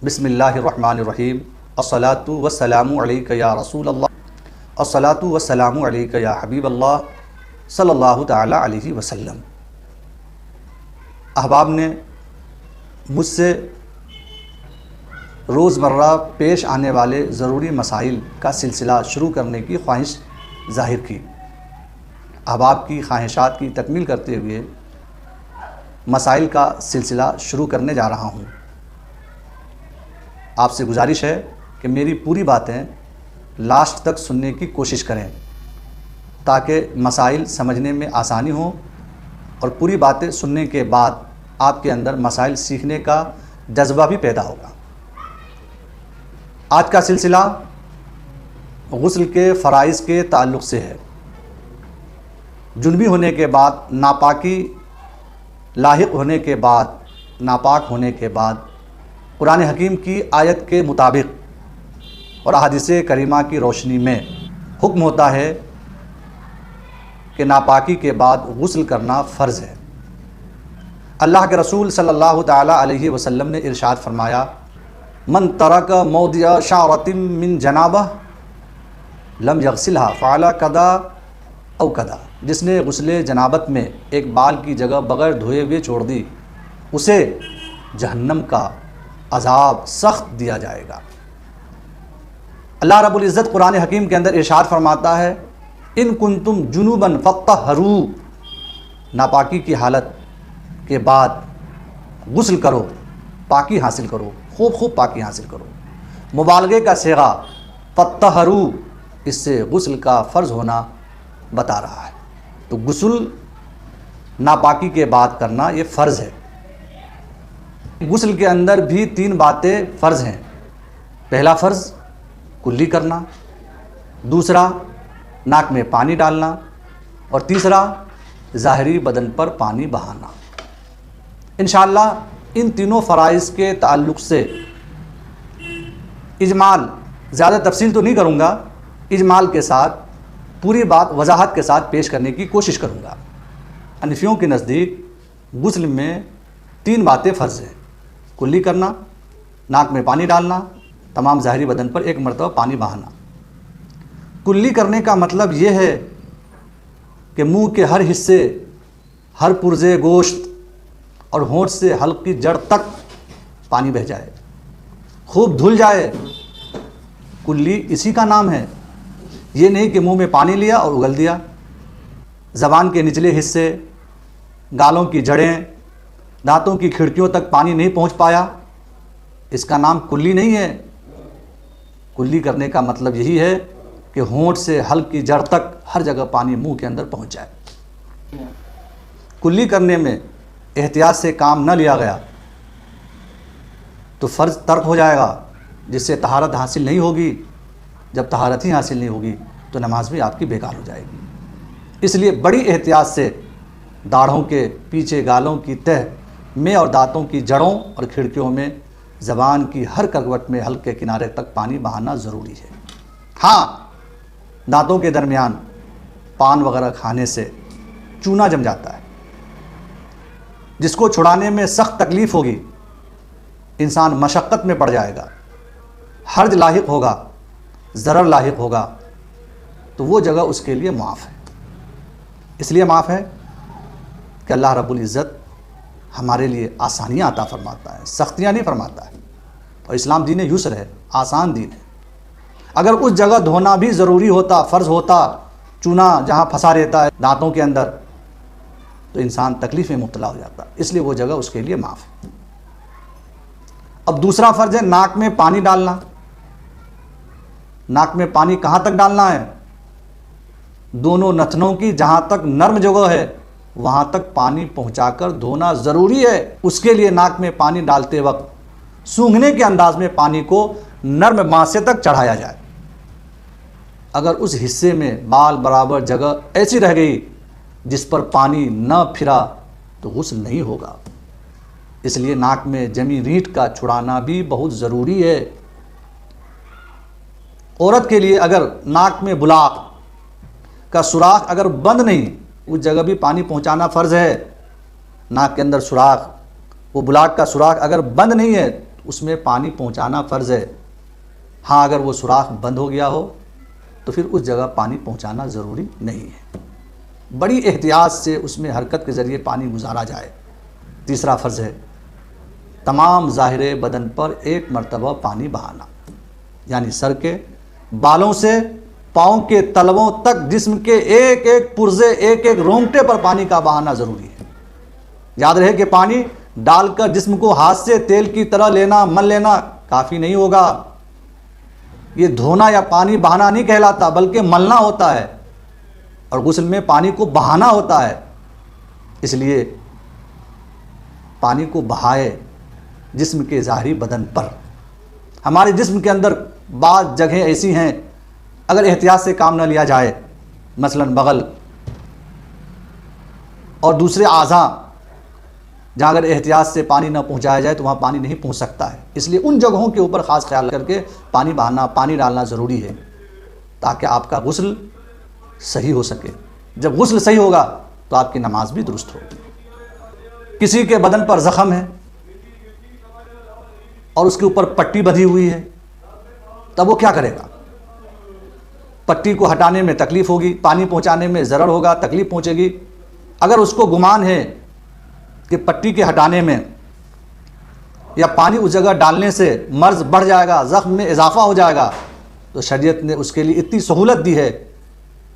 بسم اللہ الرحمن الرحیم الصلاۃ والسلام علیک یا رسول اللہ الصلاۃ والسلام علیک یا حبیب اللہ صلی اللہ تعالی علیہ وسلم۔ احباب نے مجھ سے روزمرہ پیش آنے والے ضروری مسائل کا سلسلہ شروع کرنے کی خواہش ظاہر کی۔ احباب کی خواہشات کی تکمیل کرتے ہوئے مسائل کا سلسلہ شروع کرنے جا رہا ہوں۔ آپ سے گزارش ہے کہ میری پوری باتیں لاسٹ تک سننے کی کوشش کریں تاکہ مسائل سمجھنے میں آسانی ہو اور پوری باتیں سننے کے بعد آپ کے اندر مسائل سیکھنے کا جذبہ بھی پیدا ہوگا۔ آج کا سلسلہ غسل کے فرائض کے تعلق سے ہے۔ جنبی ہونے کے بعد، ناپاکی لاحق ہونے کے بعد، ناپاک ہونے کے بعد قرآن حکیم کی آیت کے مطابق اور احادیث کریمہ کی روشنی میں حکم ہوتا ہے کہ ناپاکی کے بعد غسل کرنا فرض ہے۔ اللہ کے رسول صلی اللہ تعالی علیہ وسلم نے ارشاد فرمایا، من ترک موضع شعرۃ من جنابہ لم یغسلھا فعلی کذا او کذا، جس نے غسل جنابت میں ایک بال کی جگہ بغیر دھوئے ہوئے چھوڑ دی، اسے جہنم کا عذاب سخت دیا جائے گا۔ اللہ رب العزت قرآن حکیم کے اندر ارشاد فرماتا ہے، ان کنتم جنوبا فطہروا، ناپاکی کی حالت کے بعد غسل کرو، پاکی حاصل کرو، خوب پاکی حاصل کرو۔ مبالغے کا صیغہ فطہروا اس سے غسل کا فرض ہونا بتا رہا ہے۔ تو غسل ناپاکی کے بعد کرنا یہ فرض ہے۔ غسل کے اندر بھی 3 باتیں فرض ہیں۔ پہلا فرض کلی کرنا، دوسرا ناک میں پانی ڈالنا، اور تیسرا ظاہری بدن پر پانی بہانا۔ انشاءاللہ ان تینوں فرائض کے تعلق سے اجمال، زیادہ تفصیل تو نہیں کروں گا، اجمال کے ساتھ پوری بات وضاحت کے ساتھ پیش کرنے کی کوشش کروں گا۔ حنفیوں کے نزدیک غسل میں 3 باتیں فرض ہیں: کلی کرنا، ناک میں پانی ڈالنا، تمام ظاہری بدن پر ایک مرتبہ پانی بہانا۔ کلی کرنے کا مطلب یہ ہے کہ منہ کے ہر حصے، ہر پرزے گوشت اور ہونٹ سے حلق کی جڑ تک پانی بہہ جائے، خوب دھل جائے۔ کلی اسی کا نام ہے۔ یہ نہیں کہ منہ میں پانی لیا اور اگل دیا۔ زبان کے نچلے حصے، گالوں کی جڑیں، دانتوں کی کھڑکیوں تک پانی نہیں پہنچ پایا، اس کا نام کلی نہیں ہے۔ کلی کرنے کا مطلب یہی ہے کہ ہونٹ سے حلق کی جڑ تک ہر جگہ پانی منہ کے اندر پہنچ جائے۔ کلی کرنے میں احتیاط سے کام نہ لیا گیا تو فرض ترک ہو جائے گا، جس سے طہارت حاصل نہیں ہوگی۔ جب طہارت ہی حاصل نہیں ہوگی تو نماز بھی آپ کی بیکار ہو جائے گی۔ اس لیے بڑی احتیاط سے داڑھوں کے پیچھے، گالوں کی تہ میں اور دانتوں کی جڑوں اور کھڑکیوں میں، زبان کی ہر کروٹ میں حلق کے کنارے تک پانی بہانا ضروری ہے۔ ہاں، دانتوں کے درمیان پان وغیرہ کھانے سے چونا جم جاتا ہے، جس کو چھڑانے میں سخت تکلیف ہوگی، انسان مشقت میں پڑ جائے گا، حرج لاحق ہوگا، ضرر لاحق ہوگا، تو وہ جگہ اس کے لیے معاف ہے۔ اس لیے معاف ہے کہ اللہ رب العزت ہمارے لیے آسانیاں عطا فرماتا ہے، سختیاں نہیں فرماتا ہے، اور اسلام دین یسر ہے، آسان دین ہے۔ اگر اس جگہ دھونا بھی ضروری ہوتا، فرض ہوتا، چونا جہاں پھنسا رہتا ہے دانتوں کے اندر، تو انسان تکلیف میں مبتلا ہو جاتا، اس لیے وہ جگہ اس کے لیے معاف ہے۔ اب دوسرا فرض ہے ناک میں پانی ڈالنا۔ ناک میں پانی کہاں تک ڈالنا ہے؟ دونوں نتنوں کی جہاں تک نرم جگہ ہے وہاں تک پانی پہنچا کر دھونا ضروری ہے۔ اس کے لیے ناک میں پانی ڈالتے وقت سونگھنے کے انداز میں پانی کو نرم ماسے تک چڑھایا جائے۔ اگر اس حصے میں بال برابر جگہ ایسی رہ گئی جس پر پانی نہ پھرا تو غسل نہیں ہوگا۔ اس لیے ناک میں جمی رینٹ کا چھڑانا بھی بہت ضروری ہے۔ عورت کے لیے اگر ناک میں بلاق کا سوراخ اگر بند نہیں، اس جگہ بھی پانی پہنچانا فرض ہے۔ ناک کے اندر سوراخ، وہ بلاک کا سوراخ اگر بند نہیں ہے اس میں پانی پہنچانا فرض ہے۔ ہاں اگر وہ سوراخ بند ہو گیا ہو تو پھر اس جگہ پانی پہنچانا ضروری نہیں ہے، بڑی احتیاط سے اس میں حرکت کے ذریعے پانی گزارا جائے۔ تیسرا فرض ہے تمام ظاہر بدن پر ایک مرتبہ پانی بہانا، یعنی سر کے بالوں سے پاؤں کے تلووں تک جسم کے ایک ایک پرزے ایک ایک رونگٹے پر پانی کا بہانا ضروری ہے۔ یاد رہے کہ پانی ڈال کر جسم کو ہاتھ سے تیل کی طرح لینا مل لینا کافی نہیں ہوگا، یہ دھونا یا پانی بہانا نہیں کہلاتا بلکہ ملنا ہوتا ہے، اور غسل میں پانی کو بہانا ہوتا ہے۔ اس لیے پانی کو بہائے جسم کے ظاہری بدن پر۔ ہمارے جسم کے اندر بعض جگہیں ایسی ہیں اگر احتیاط سے کام نہ لیا جائے، مثلا بغل اور دوسرے اعضاء، جہاں اگر احتیاط سے پانی نہ پہنچایا جائے تو وہاں پانی نہیں پہنچ سکتا ہے۔ اس لیے ان جگہوں کے اوپر خاص خیال کر کے پانی بہانا، پانی ڈالنا ضروری ہے تاکہ آپ کا غسل صحیح ہو سکے۔ جب غسل صحیح ہوگا تو آپ کی نماز بھی درست ہوگی۔ کسی کے بدن پر زخم ہے اور اس کے اوپر پٹی بندھی ہوئی ہے، تب وہ کیا کرے گا؟ پٹی کو ہٹانے میں تکلیف ہوگی، پانی پہنچانے میں ضرر ہوگا، تکلیف پہنچے گی۔ اگر اس کو گمان ہے کہ پٹی کے ہٹانے میں یا پانی اس جگہ ڈالنے سے مرض بڑھ جائے گا، زخم میں اضافہ ہو جائے گا، تو شریعت نے اس کے لیے اتنی سہولت دی ہے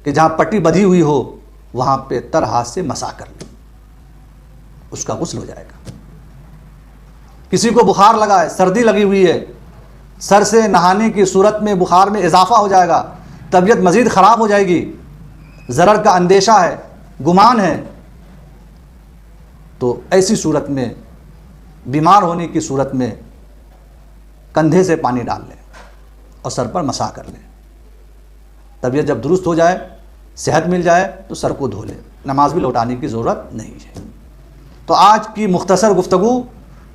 کہ جہاں پٹی بندھی ہوئی ہو وہاں پہ تر ہاتھ سے مسح کر لیں، اس کا غسل ہو جائے گا۔ کسی کو بخار لگا ہے، سردی لگی ہوئی ہے، سر سے نہانے کی صورت میں بخار میں اضافہ ہو جائے گا، طبیعت مزید خراب ہو جائے گی، ضرر کا اندیشہ ہے، گمان ہے، تو ایسی صورت میں بیمار ہونے کی صورت میں کندھے سے پانی ڈال لیں اور سر پر مسح کر لیں۔ طبیعت جب درست ہو جائے، صحت مل جائے تو سر کو دھو لیں، نماز بھی لوٹانے کی ضرورت نہیں ہے۔ تو آج کی مختصر گفتگو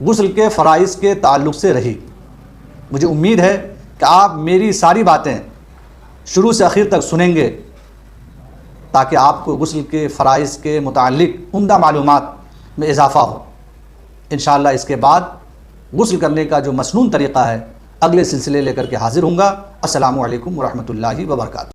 غسل کے فرائض کے تعلق سے رہی۔ مجھے امید ہے کہ آپ میری ساری باتیں شروع سے آخر تک سنیں گے تاکہ آپ کو غسل کے فرائض کے متعلق عمدہ معلومات میں اضافہ ہو۔ انشاءاللہ اس کے بعد غسل کرنے کا جو مسنون طریقہ ہے اگلے سلسلے لے کر کے حاضر ہوں گا۔ السلام علیکم ورحمۃ اللہ وبرکاتہ۔